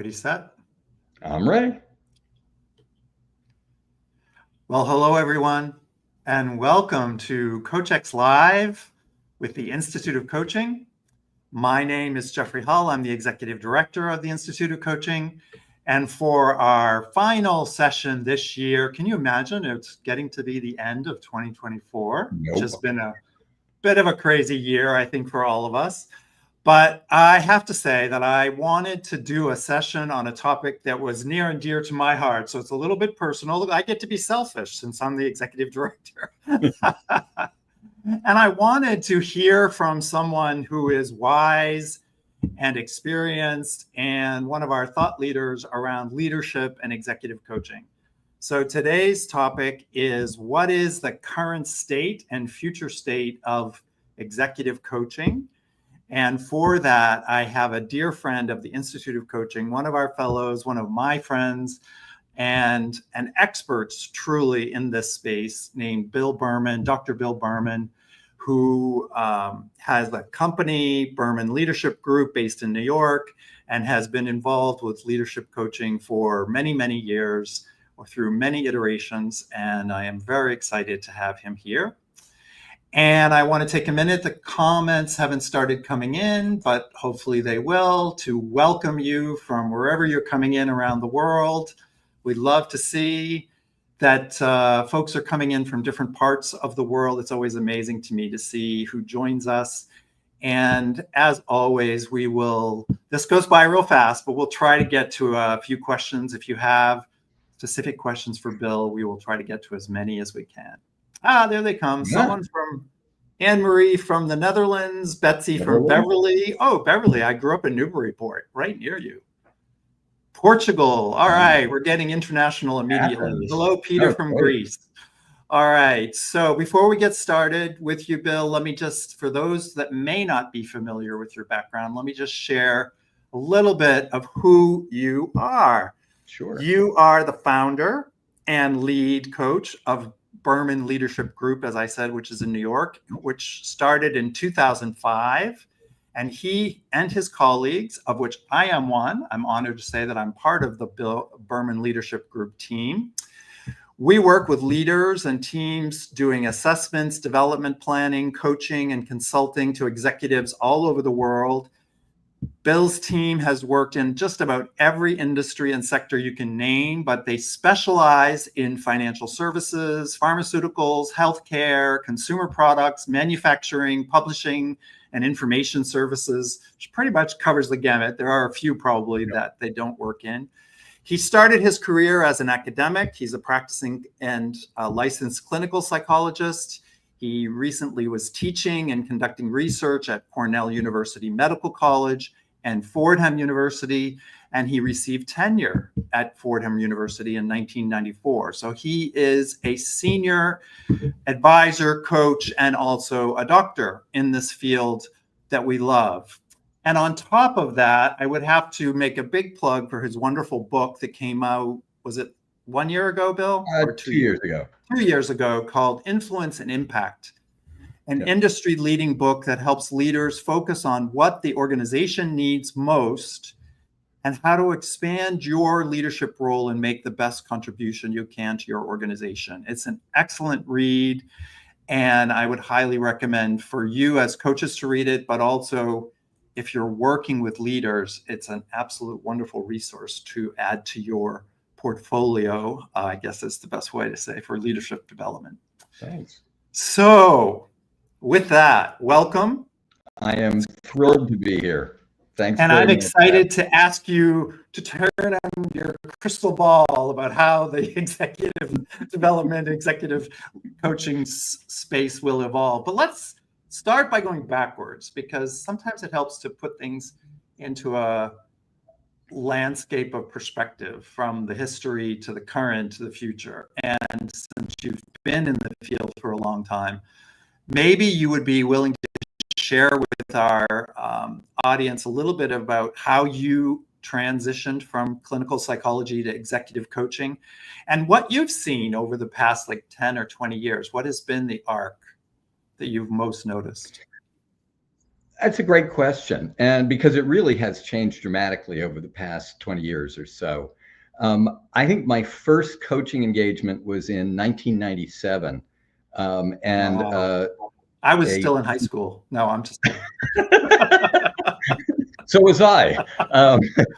Ready, set? I'm ready. Well, hello, everyone, and welcome to CoachX Live with the Institute of Coaching. My name is Jeffrey Hull. I'm the Executive Director of the Institute of Coaching. And for our final session this year, can you imagine it's getting to be the end of 2024, which has been a bit of a crazy year, I think, for all of us. But I have to say that I wanted to do a session on a topic that was near and dear to my heart. So it's a little bit personal. I get to be selfish since I'm the executive director. And I wanted to hear from someone who is wise and experienced and one of our thought leaders around leadership and executive coaching. So today's topic is, what is the current state and future state of executive coaching? And for that, I have a dear friend of the Institute of Coaching, one of our fellows, one of my friends, and an expert truly in this space named Bill Berman, Dr. Bill Berman, who has a company, Berman Leadership Group, based in New York, and has been involved with leadership coaching for many, many years, or through many iterations. And I am very excited to have him here. And I want to take a minute. The comments haven't started coming in, but hopefully they will, to welcome you from wherever you're coming in around the world. We'd love to see that folks are coming in from different parts of the world. It's always amazing to me to see who joins us. And as always, this goes by real fast, but we'll try to get to a few questions. If you have specific questions for Bill, we will try to get to as many as we can. There they come. Yeah. Someone from Anne-Marie from the Netherlands, Betsy from Beverly. Oh, Beverly, I grew up in Newburyport, right near you. Portugal. All right, we're getting international immediately. Hello, Peter from Greece. All right, so before we get started with you, Bill, let me just, for those that may not be familiar with your background, let me just share a little bit of who you are. Sure. You are the founder and lead coach of Berman Leadership Group, as I said, which is in New York, which started in 2005. And he and his colleagues, of which I am one, I'm honored to say that I'm part of the Bill Berman Leadership Group team. We work with leaders and teams doing assessments, development planning, coaching, and consulting to executives all over the world. Bill's team has worked in just about every industry and sector you can name, but they specialize in financial services, pharmaceuticals, healthcare, consumer products, manufacturing, publishing, and information services, which pretty much covers the gamut. There are a few probably that they don't work in. He started his career as an academic. He's a practicing and licensed clinical psychologist. He recently was teaching and conducting research at Cornell University Medical College and Fordham University, and he received tenure at Fordham University in 1994. So he is a senior advisor, coach, and also a doctor in this field that we love. And on top of that, I would have to make a big plug for his wonderful book that came out, was it 1 year ago, Bill? Or 2 years ago. 2 years ago, called Influence and Impact, an industry-leading book that helps leaders focus on what the organization needs most and how to expand your leadership role and make the best contribution you can to your organization. It's an excellent read, and I would highly recommend for you as coaches to read it, but also if you're working with leaders, it's an absolute wonderful resource to add to your portfolio, I guess is the best way to say, for leadership development. Thanks. So with that, welcome. I am thrilled to be here. Thanks. And I'm excited to ask you to turn on your crystal ball about how the executive development, executive coaching space will evolve. But let's start by going backwards, because sometimes it helps to put things into a landscape of perspective from the history to the current to the future. And since you've been in the field for a long time, maybe you would be willing to share with our audience a little bit about how you transitioned from clinical psychology to executive coaching and what you've seen over the past like 10 or 20 years. What has been the arc that you've most noticed? That's a great question. And because it really has changed dramatically over the past 20 years or so. I think my first coaching engagement was in 1997. And Wow. I was a still in high school. No, I'm just kidding. So was I.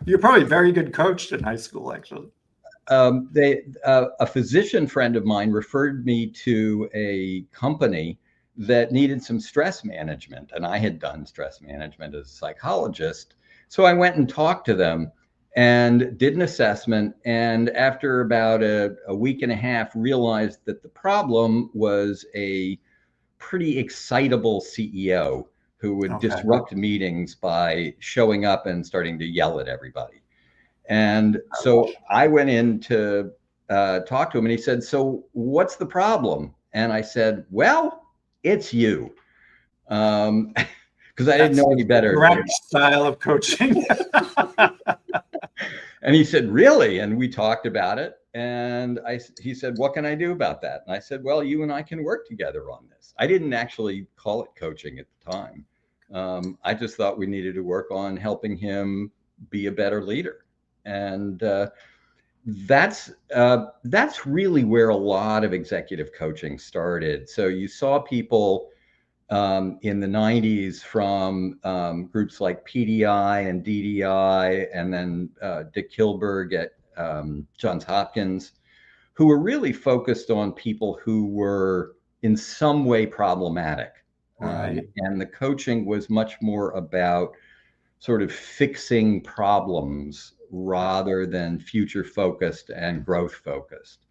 You're probably very good coached in high school, actually. A physician friend of mine referred me to a company that needed some stress management, and I had done stress management as a psychologist. So I went and talked to them and did an assessment. And after about a week and a half, realized that the problem was a pretty excitable CEO who would Okay. disrupt meetings by showing up and starting to yell at everybody. And so I went in to talk to him, and he said, "So what's the problem?" And I said, "Well, it's you," because I didn't know any better. Correct style of coaching. And he said, "Really?" And we talked about it. And he said, "What can I do about that?" And I said, "Well, you and I can work together on this." I didn't actually call it coaching at the time. I just thought we needed to work on helping him be a better leader. And that's really where a lot of executive coaching started. So you saw people in the 90s from groups like PDI and DDI, and then Dick Kilberg at Johns Hopkins, who were really focused on people who were in some way problematic. Right. And the coaching was much more about sort of fixing problems rather than future focused and growth focused.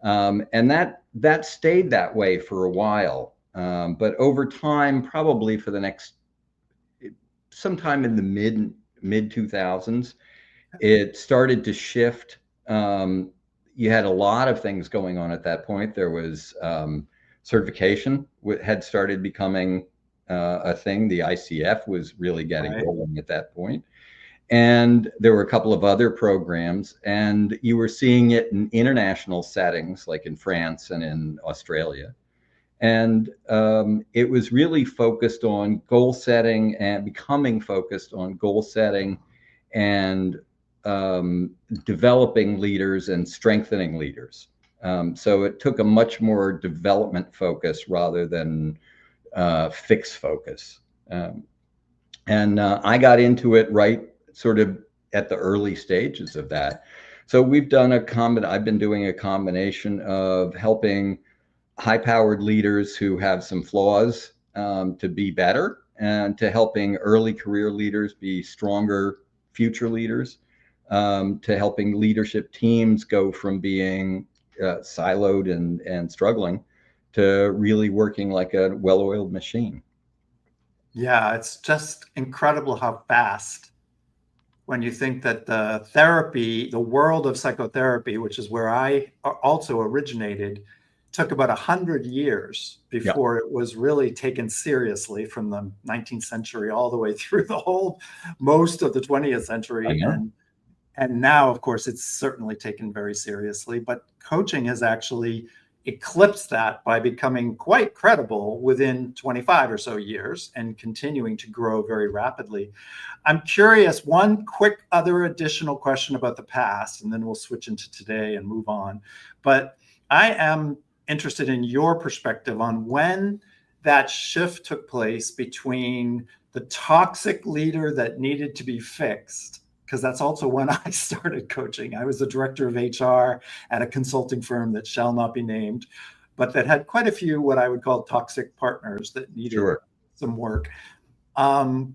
And that stayed that way for a while. But over time, probably for the next, sometime in the mid 2000s, it started to shift. You had a lot of things going on at that point. There was certification had started becoming a thing. The ICF was really getting rolling at that point. And there were a couple of other programs, and you were seeing it in international settings, like in France and in Australia. And it was really focused on goal setting and becoming focused on goal setting and developing leaders and strengthening leaders. So it took a much more development focus rather than fix focus. And I got into it right sort of at the early stages of that. So we've done I've been doing a combination of helping high-powered leaders who have some flaws to be better, and to helping early career leaders be stronger future leaders, to helping leadership teams go from being siloed and struggling to really working like a well-oiled machine. Yeah, it's just incredible how fast, when you think that the therapy, the world of psychotherapy, which is where I also originated, took about 100 years before it was really taken seriously, from the 19th century all the way through most of the 20th century. And now, of course, it's certainly taken very seriously, but coaching has actually eclipsed that by becoming quite credible within 25 or so years and continuing to grow very rapidly. I'm curious, one quick other additional question about the past, and then we'll switch into today and move on. But I am interested in your perspective on when that shift took place between the toxic leader that needed to be fixed, because that's also when I started coaching. I was the director of HR at a consulting firm that shall not be named, but that had quite a few what I would call toxic partners that needed some work. And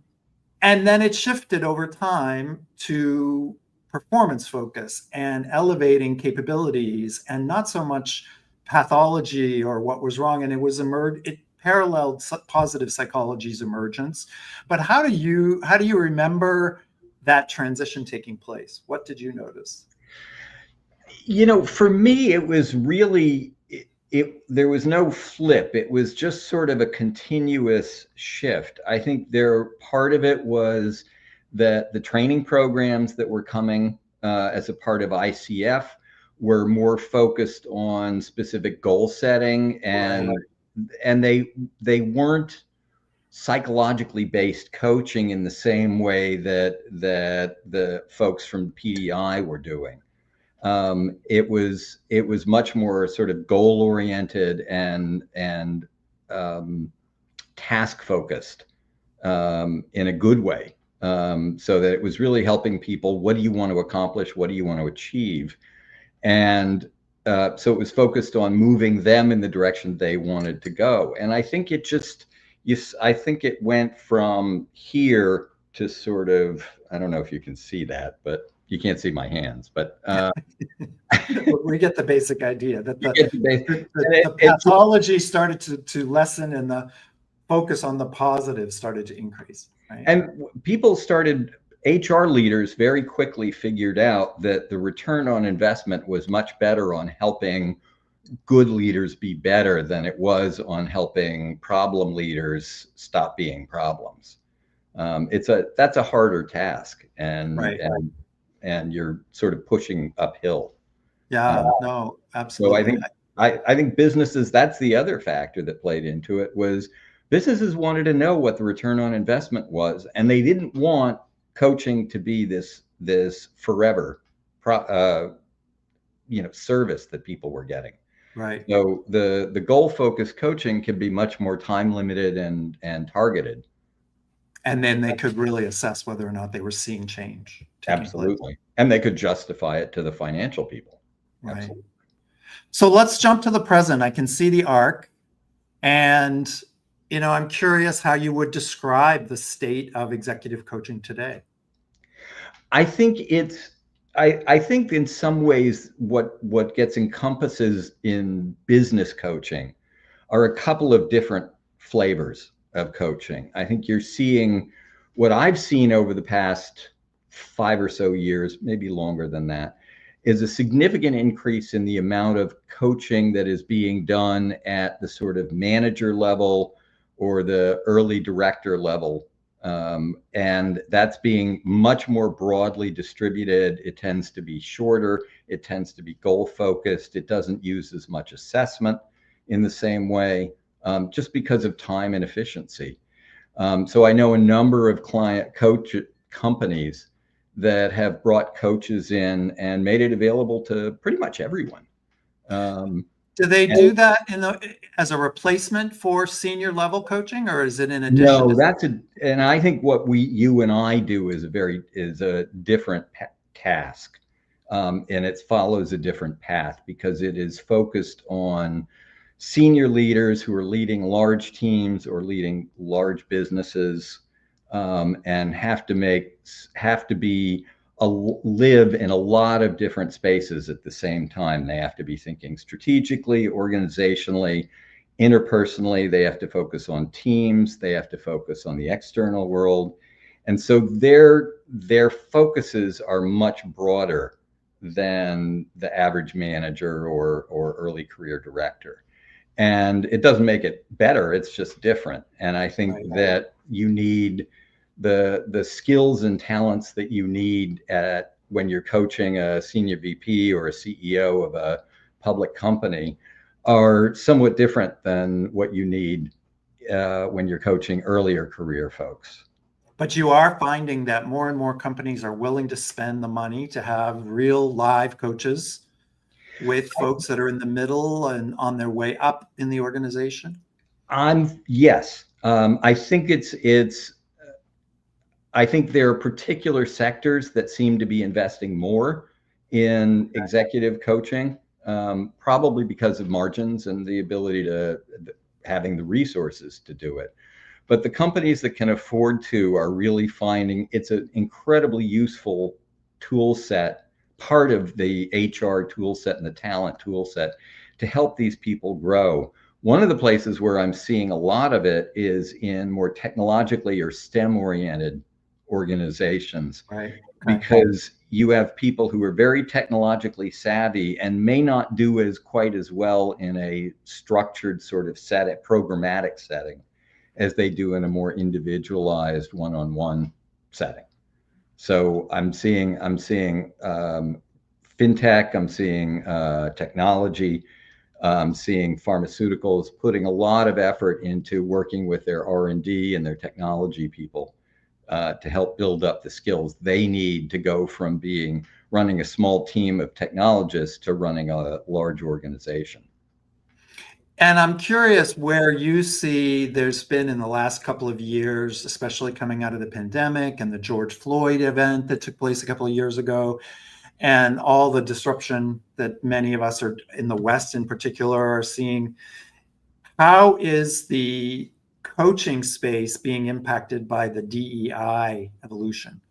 then it shifted over time to performance focus and elevating capabilities, and not so much pathology or what was wrong. And it paralleled positive psychology's emergence. But how do you remember that transition taking place? What did you notice? For me, it was really, there was no flip. It was just sort of a continuous shift. I think part of it was that the training programs that were coming as a part of ICF were more focused on specific goal setting, and they weren't psychologically based coaching in the same way that the folks from PDI were doing. It was much more sort of goal oriented and task focused in a good way. So that it was really helping people. What do you want to accomplish? What do you want to achieve? And so it was focused on moving them in the direction they wanted to go. And I think it just, I think it went from here to sort of, I don't know if you can see that, but you can't see my hands, but We get the basic idea that you get the base. the pathology started to lessen and the focus on the positive started to increase. Right? And people started, HR leaders very quickly figured out that the return on investment was much better on helping good leaders be better than it was on helping problem leaders stop being problems. That's a harder task, and right. and you're sort of pushing uphill. Yeah, no, absolutely. So I think businesses, that's the other factor that played into it, was businesses wanted to know what the return on investment was, and they didn't want coaching to be this forever service that people were getting. Right. So the goal focused coaching can be much more time limited and targeted. And then they could really assess whether or not they were seeing change. Absolutely. And they could justify it to the financial people. Right. Absolutely. So let's jump to the present. I can see the arc, and I'm curious how you would describe the state of executive coaching today. I think I think in some ways what gets encompasses in business coaching are a couple of different flavors of coaching. I think you're seeing what I've seen over the past 5 or so years, maybe longer than that, is a significant increase in the amount of coaching that is being done at the sort of manager level or the early director level. And that's being much more broadly distributed. It tends to be shorter. It tends to be goal focused. It doesn't use as much assessment in the same way, just because of time and efficiency. So I know a number of client coach companies that have brought coaches in and made it available to pretty much everyone. Do they do that as a replacement for senior level coaching, or is it in addition? No, and I think what you and I do is a different task, and it follows a different path because it is focused on senior leaders who are leading large teams or leading large businesses, and have to live in a lot of different spaces at the same time. They have to be thinking strategically, organizationally, interpersonally. They have to focus on teams. They have to focus on the external world. And so their focuses are much broader than the average manager or early career director. And it doesn't make it better. It's just different. And I think that you need the skills and talents that you need when you're coaching a senior VP or a CEO of a public company are somewhat different than what you need when you're coaching earlier career folks. But you are finding that more and more companies are willing to spend the money to have real live coaches with folks that are in the middle and on their way up in the organization? Yes. I think there are particular sectors that seem to be investing more in executive coaching, probably because of margins and the ability to having the resources to do it. But the companies that can afford to are really finding it's an incredibly useful tool set, part of the HR tool set and the talent tool set to help these people grow. One of the places where I'm seeing a lot of it is in more technologically or STEM oriented organizations, right? Because you have people who are very technologically savvy and may not do quite as well in a structured sort of programmatic setting as they do in a more individualized one-on-one setting. So I'm seeing fintech, I'm seeing technology, seeing pharmaceuticals putting a lot of effort into working with their R&D and their technology people to help build up the skills they need to go from running a small team of technologists to running a large organization. And I'm curious where you see there's been in the last couple of years, especially coming out of the pandemic and the George Floyd event that took place a couple of years ago, and all the disruption that many of us are in the West in particular are seeing. How is the coaching space being impacted by the DEI evolution?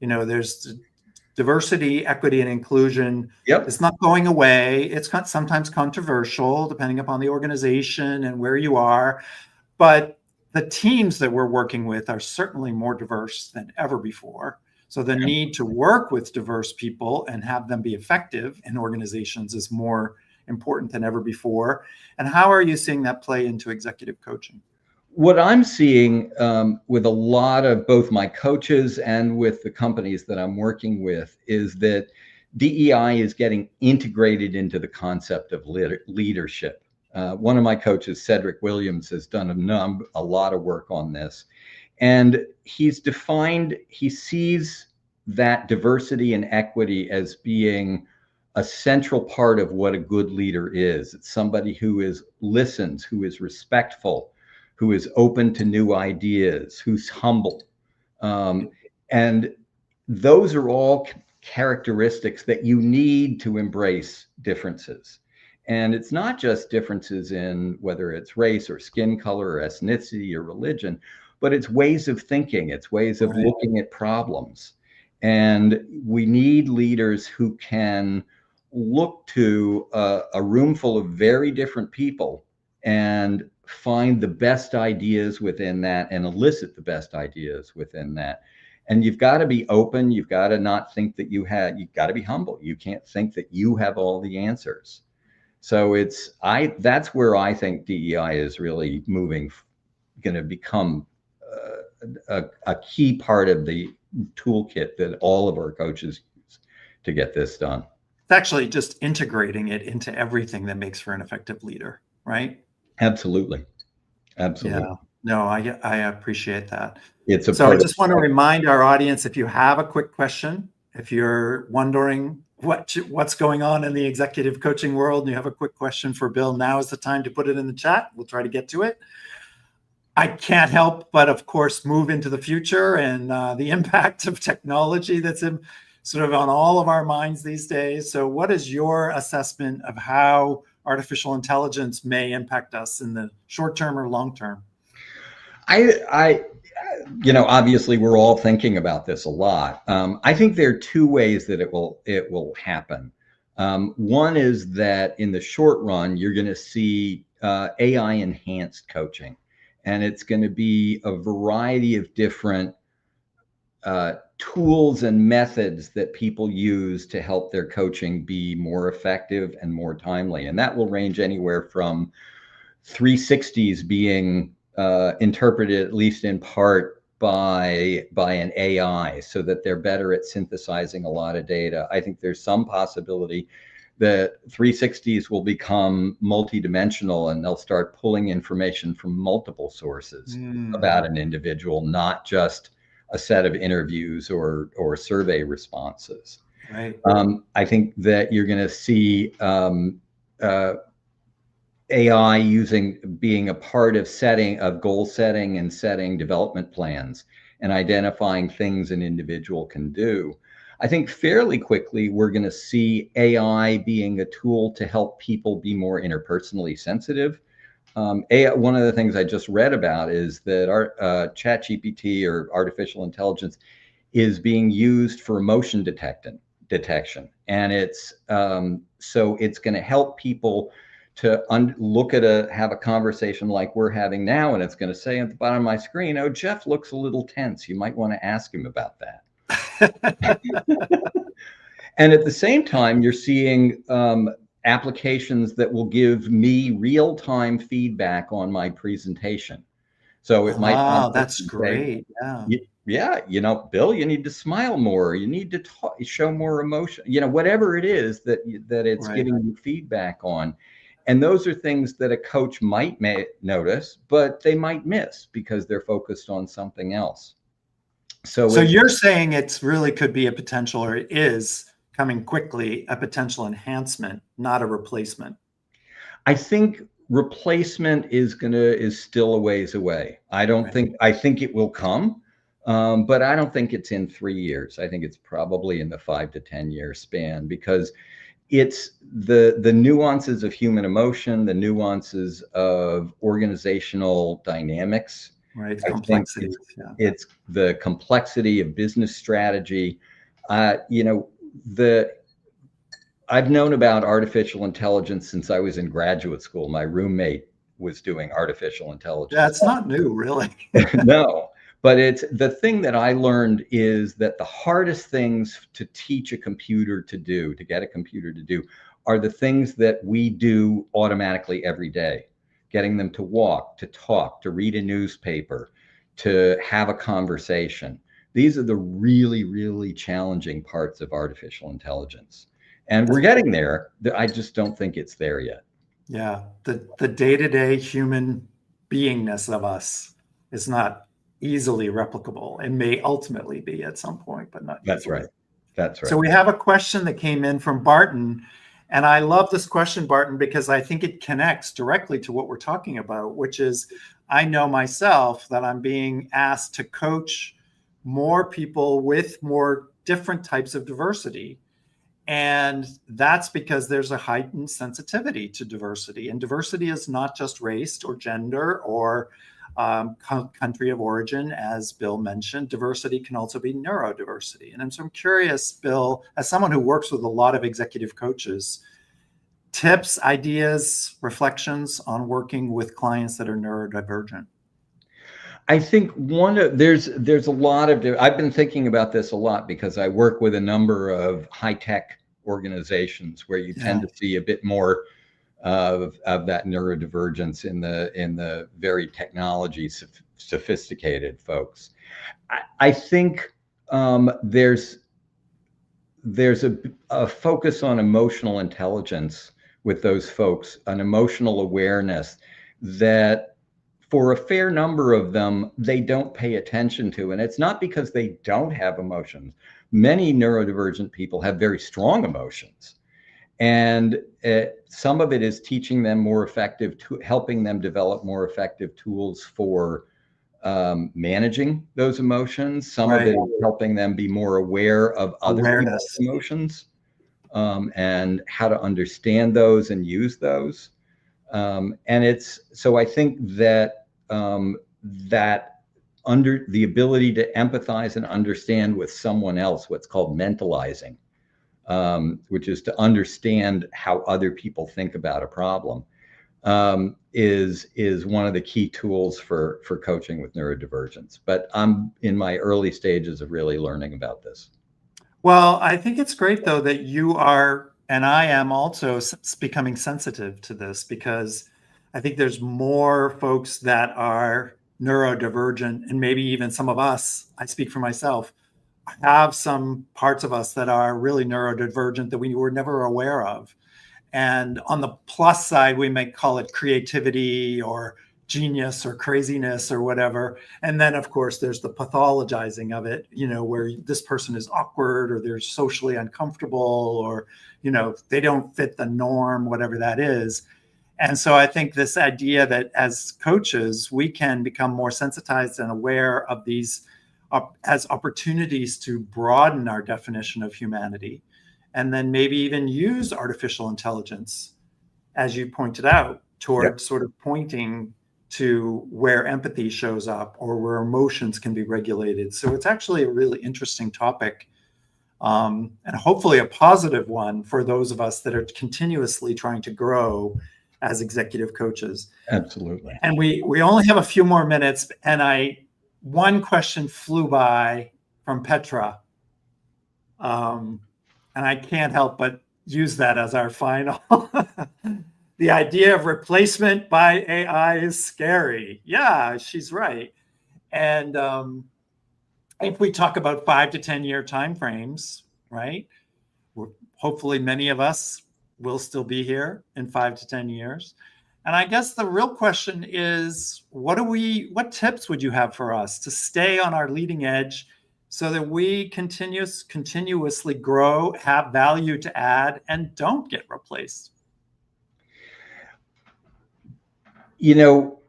There's diversity, equity, and inclusion. Yep. It's not going away. It's sometimes controversial depending upon the organization and where you are. But the teams that we're working with are certainly more diverse than ever before. So the need to work with diverse people and have them be effective in organizations is more important than ever before. And how are you seeing that play into executive coaching? What I'm seeing with a lot of both my coaches and with the companies that I'm working with is that DEI is getting integrated into the concept of leadership. One of my coaches, Cedric Williams, has done a lot of work on this. And he sees that diversity and equity as being a central part of what a good leader is. It's somebody who listens, who is respectful, who is open to new ideas, who's humble. And those are all characteristics that you need to embrace differences. And it's not just differences in whether it's race or skin color or ethnicity or religion, but it's ways of thinking, it's ways of looking at problems. And we need leaders who can look to a room full of very different people and find the best ideas within that and elicit the best ideas within that. And you've got to be open. You've got to not think that you've got to be humble. You can't think that you have all the answers. So that's where I think DEI is really going to become a key part of the toolkit that all of our coaches use to get this done. It's actually just integrating it into everything that makes for an effective leader, right? Absolutely. Absolutely. Yeah. No, I appreciate that. So I just want to remind our audience, if you have a quick question, if you're wondering what's going on in the executive coaching world and you have a quick question for Bill, now is the time to put it in the chat. We'll try to get to it. I can't help but, of course, move into the future and the impact of technology that's sort of on all of our minds these days. So what is your assessment of how artificial intelligence may impact us in the short term or long term? Obviously we're all thinking about this a lot. I think there are two ways that it will happen. One is that in the short run, you're going to see AI enhanced coaching, and it's going to be a variety of different tools and methods that people use to help their coaching be more effective and more timely. And that will range anywhere from 360s being interpreted, at least in part, by an AI, so that they're better at synthesizing a lot of data. I think there's some possibility that 360s will become multidimensional and they'll start pulling information from multiple sources about an individual, not just a set of interviews or survey responses. Right. I think that you're going to see AI being a part of goal setting and setting development plans and identifying things an individual can do. I think fairly quickly we're going to see AI being a tool to help people be more interpersonally sensitive. One of the things I just read about is that our ChatGPT, or artificial intelligence, is being used for emotion detection, and it's so it's going to help people to have a conversation like we're having now, and it's going to say at the bottom of my screen, "Oh, Jeff looks a little tense. You might want to ask him about that." And at the same time, you're seeing applications that will give me real-time feedback on my presentation. So it might. Wow, that's great. Yeah. Bill, you need to smile more. You need to show more emotion. Whatever it is that it's giving you feedback on. And those are things that a coach may notice, but they might miss because they're focused on something else. So you're saying it's really could be a potential, or it is coming quickly, a potential enhancement, not a replacement. I think replacement is still a ways away. I think it will come, but I don't think it's in 3 years. I think it's probably in the 5 to 10 year span, because it's the nuances of human emotion, the nuances of organizational dynamics. Right, I think complexity. it's the complexity of business strategy. You know, I've known about artificial intelligence since I was in graduate school. My roommate was doing artificial intelligence. Yeah, it's not new, really. No, but it's the thing that I learned is that the hardest things to teach a computer to do, to get a computer to do, are the things that we do automatically every day. Getting them to walk, to talk, to read a newspaper, to have a conversation. These are the really, really challenging parts of artificial intelligence. And we're getting there. I just don't think it's there yet. Yeah, the day-to-day human beingness of us is not easily replicable. It may ultimately be at some point, but not That's easily. right. That's right. So we have a question that came in from Barton, and I love this question, Barton, because I think it connects directly to what we're talking about, which is I know myself that I'm being asked to coach more people with more different types of diversity. And that's because there's a heightened sensitivity to diversity. And diversity is not just race or gender or country of origin, as Bill mentioned. Diversity can also be neurodiversity. And so I'm curious, Bill, as someone who works with a lot of executive coaches, tips, ideas, reflections on working with clients that are neurodivergent. I think there's a lot of I've been thinking about this a lot because I work with a number of high tech organizations where you tend to see a bit more of that neurodivergence in the very technology sophisticated folks. I think there's a focus on emotional intelligence with those folks, an emotional awareness that for a fair number of them, they don't pay attention to. And it's not because they don't have emotions. Many neurodivergent people have very strong emotions. And some of it is teaching them more effective, helping them develop more effective tools for managing those emotions. Some of it is helping them be more aware of other people's emotions and how to understand those and use those. So I think that under the ability to empathize and understand with someone else, what's called mentalizing, which is to understand how other people think about a problem, is one of the key tools for coaching with neurodivergence. But I'm in my early stages of really learning about this. Well, I think it's great, though, that you are, and I am also becoming sensitive to this, because I think there's more folks that are neurodivergent, and maybe even some of us, I speak for myself, have some parts of us that are really neurodivergent that we were never aware of. And on the plus side, we may call it creativity or genius or craziness or whatever. And then, of course, there's the pathologizing of it, where this person is awkward or they're socially uncomfortable or, they don't fit the norm, whatever that is. And so I think this idea that as coaches, we can become more sensitized and aware of these as opportunities to broaden our definition of humanity, and then maybe even use artificial intelligence, as you pointed out, toward sort of pointing to where empathy shows up or where emotions can be regulated. So it's actually a really interesting topic, and hopefully a positive one for those of us that are continuously trying to grow as executive coaches. Absolutely. And we only have a few more minutes, and one question flew by from Petra. And I can't help but use that as our final. The idea of replacement by AI is scary. Yeah, she's right. And if we talk about 5 to 10 year timeframes, right? Hopefully many of us will still be here in 5 to 10 years. And I guess the real question is, what tips would you have for us to stay on our leading edge so that we continuously grow, have value to add, and don't get replaced? You know,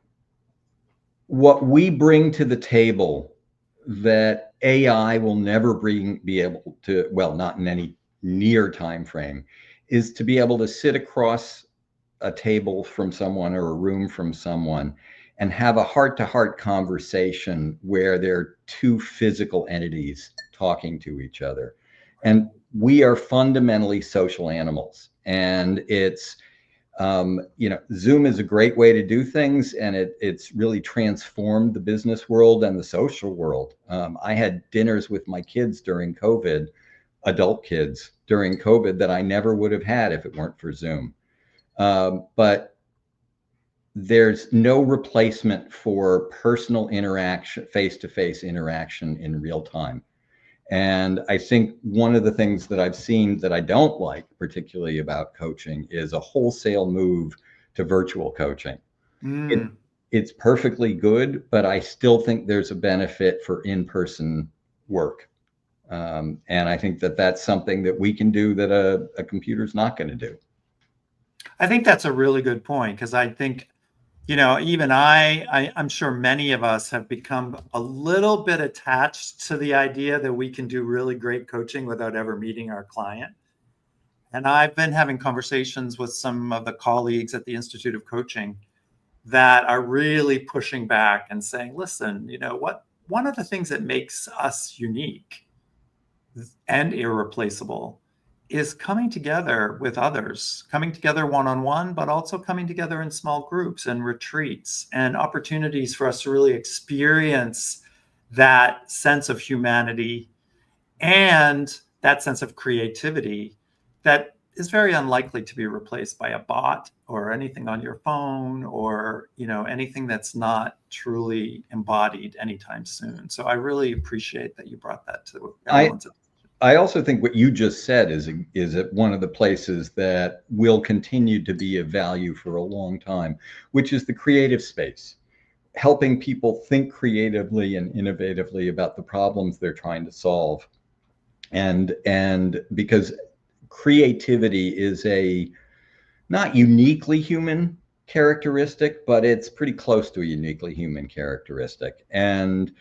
what we bring to the table that AI will never be able to, well, not in any near time frame, is to be able to sit across a table from someone or a room from someone and have a heart-to-heart conversation where there are two physical entities talking to each other. And we are fundamentally social animals, and it's Zoom is a great way to do things, and it's really transformed the business world and the social world. I had dinners with my kids during COVID, adult kids during COVID, that I never would have had if it weren't for Zoom. But there's no replacement for personal interaction, face-to-face interaction in real time. And I think one of the things that I've seen that I don't like particularly about coaching is a wholesale move to virtual coaching. It's perfectly good, but I still think there's a benefit for in-person work. And I think that that's something that we can do that a computer's not going to do. I think that's a really good point, because I think, even I'm sure many of us have become a little bit attached to the idea that we can do really great coaching without ever meeting our client. And I've been having conversations with some of the colleagues at the Institute of Coaching that are really pushing back and saying, listen, one of the things that makes us unique and irreplaceable is coming together with others, coming together one-on-one, but also coming together in small groups and retreats and opportunities for us to really experience that sense of humanity and that sense of creativity that is very unlikely to be replaced by a bot or anything on your phone or, anything that's not truly embodied anytime soon. So I really appreciate that you brought that to everyone's attention. I also think what you just said is one of the places that will continue to be of value for a long time, which is the creative space, helping people think creatively and innovatively about the problems they're trying to solve. And because creativity is a not uniquely human characteristic, but it's pretty close to a uniquely human characteristic. And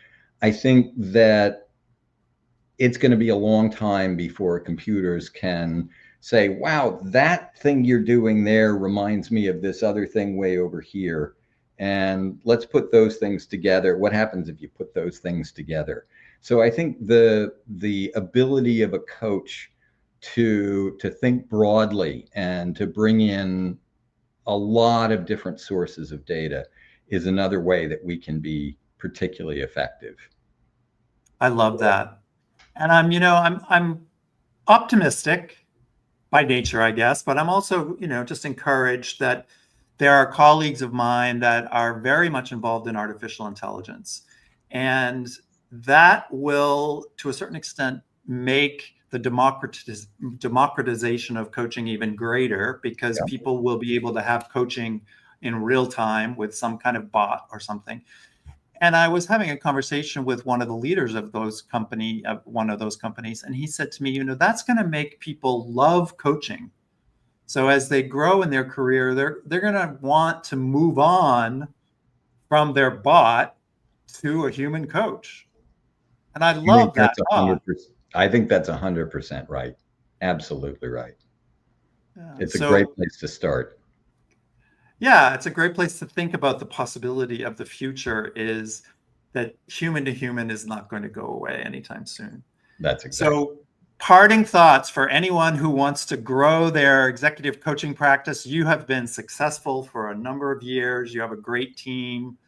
I think that it's going to be a long time before computers can say, wow, that thing you're doing there reminds me of this other thing way over here. And let's put those things together. What happens if you put those things together? So I think the ability of a coach to think broadly and to bring in a lot of different sources of data is another way that we can be particularly effective. I love that. And I'm optimistic by nature, I guess, but I'm also, just encouraged that there are colleagues of mine that are very much involved in artificial intelligence. And that will, to a certain extent, make the democratization of coaching even greater, because people will be able to have coaching in real time with some kind of bot or something. And I was having a conversation with one of the leaders of one of those companies, and he said to me, that's going to make people love coaching. So as they grow in their career, they're going to want to move on from their bot to a human coach. And I love that thought. I think that's 100% right. Absolutely right. Yeah. It's a great place to start. Yeah, it's a great place to think about the possibility of the future, is that human to human is not going to go away anytime soon. That's exactly. So parting thoughts for anyone who wants to grow their executive coaching practice. You have been successful for a number of years. You have a great team.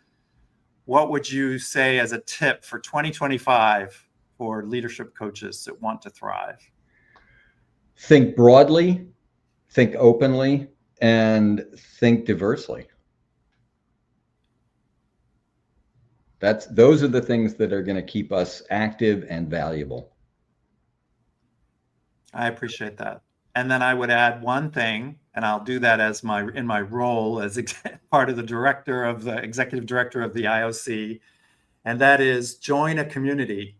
What would you say as a tip for 2025 for leadership coaches that want to thrive? Think broadly, think openly, and think diversely. Those are the things that are going to keep us active and valuable. I appreciate that. And then I would add one thing, and I'll do that as in my role as part of the executive director of the IOC, and that is join a community.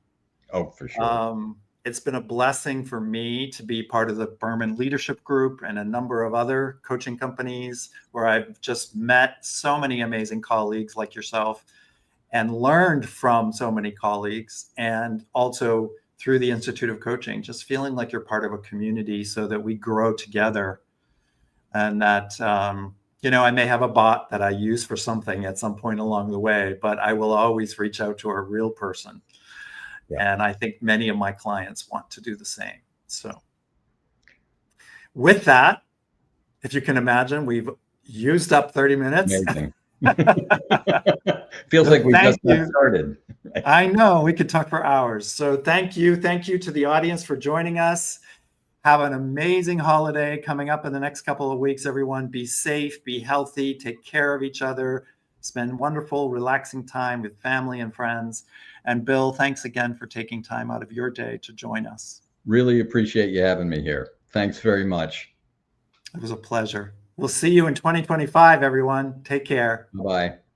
Oh, for sure. It's been a blessing for me to be part of the Berman Leadership Group and a number of other coaching companies where I've just met so many amazing colleagues like yourself and learned from so many colleagues, and also through the Institute of Coaching, just feeling like you're part of a community so that we grow together. And that, I may have a bot that I use for something at some point along the way, but I will always reach out to a real person. Yeah. And I think many of my clients want to do the same. So with that, if you can imagine, we've used up 30 minutes. Amazing. Feels like we just got started. I know, we could talk for hours. So thank you to the audience for joining us. Have an amazing holiday coming up in the next couple of weeks, everyone. Be safe, be healthy, take care of each other, spend wonderful, relaxing time with family and friends. And Bill, thanks again for taking time out of your day to join us. Really appreciate you having me here. Thanks very much. It was a pleasure. We'll see you in 2025, everyone. Take care. Bye-bye.